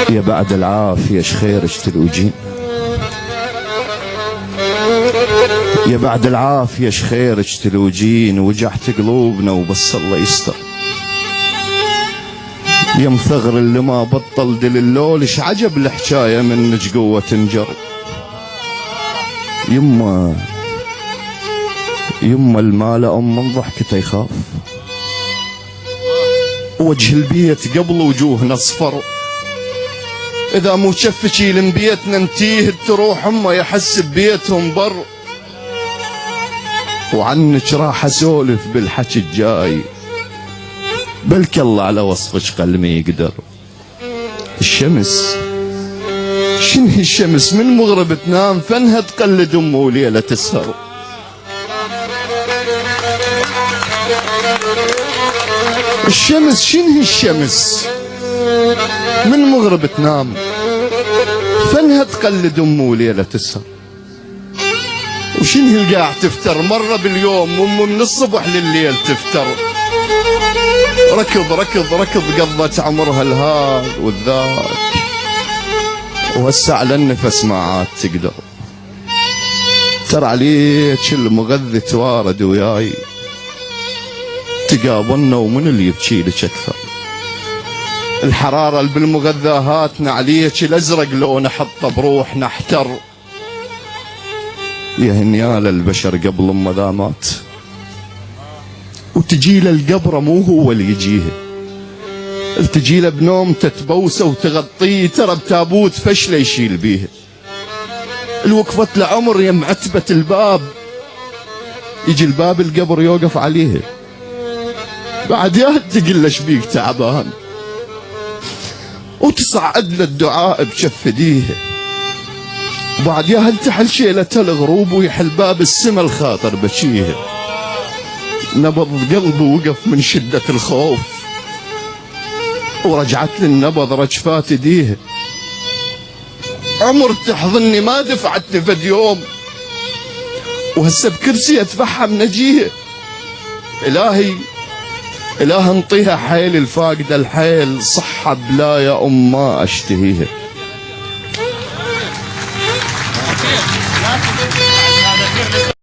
يا بعد العافية شخيرك تلوجين، يا بعد العافية شخيرك تلوجين، وجعت قلوبنا وبس الله يستر. يا مثغر اللي ما بطل دللول، ايش عجب الحكاية منك قوة تنجر. يما المال من ضحكته يخاف، وجه البيت قبل وجوهنا اصفر. اذا مو شفتشي لن بيتنا نتيه تروح امه يحس ببيتهم بر. وعنك راح اسولف بالحكي الجاي، بلك الله على وصفك قل ما يقدر. الشمس شنو الشمس من مغرب تنام، فنها تقلد امه وليله تسهر. الشمس شنو الشمس من مغرب تنام، فنها تقلد امه وليله تسهر. وشنو القاع تفتر مرة باليوم، وامه من الصبح لليل تفتر. ركض ركض ركض قضت عمرها الهاد والذاك، وهسه على النفس ما عاد تقدر. ترى عليك المغذي توارد وياي، تقابلنا ومن اللي يبكي لك اكثر. الحرارة اللي بالمغذاهاتنا عليك الازرق لو نحطه بروحنا احتر. يا هنيال البشر قبل ما ذا مات، وتجي له القبره مو هو اللي يجيها، تجي له بنومته تبوسه وتغطيه، ترى بتابوت فشله يشيل بيها. الوقفة لعمر يم عتبة الباب، يجي الباب القبر يوقف عليها. بعد يا تقول له شبيك تعبان، وتصعد له الدعاء بشف ايديها. وبعد يا هل تحل شيلة الغروب، ويحل باب السما الخاطر بشيها. نبض قلبه وقف من شدة الخوف، ورجعت للنبض رجفات ايديها. عمر تحضني ما دفعتني فد يوم، وهسه بكرسي ادفعها منجيها. الهي انطيها حيل الفاقدة الحيل، صحة بلا يا ام ما اشتهيها.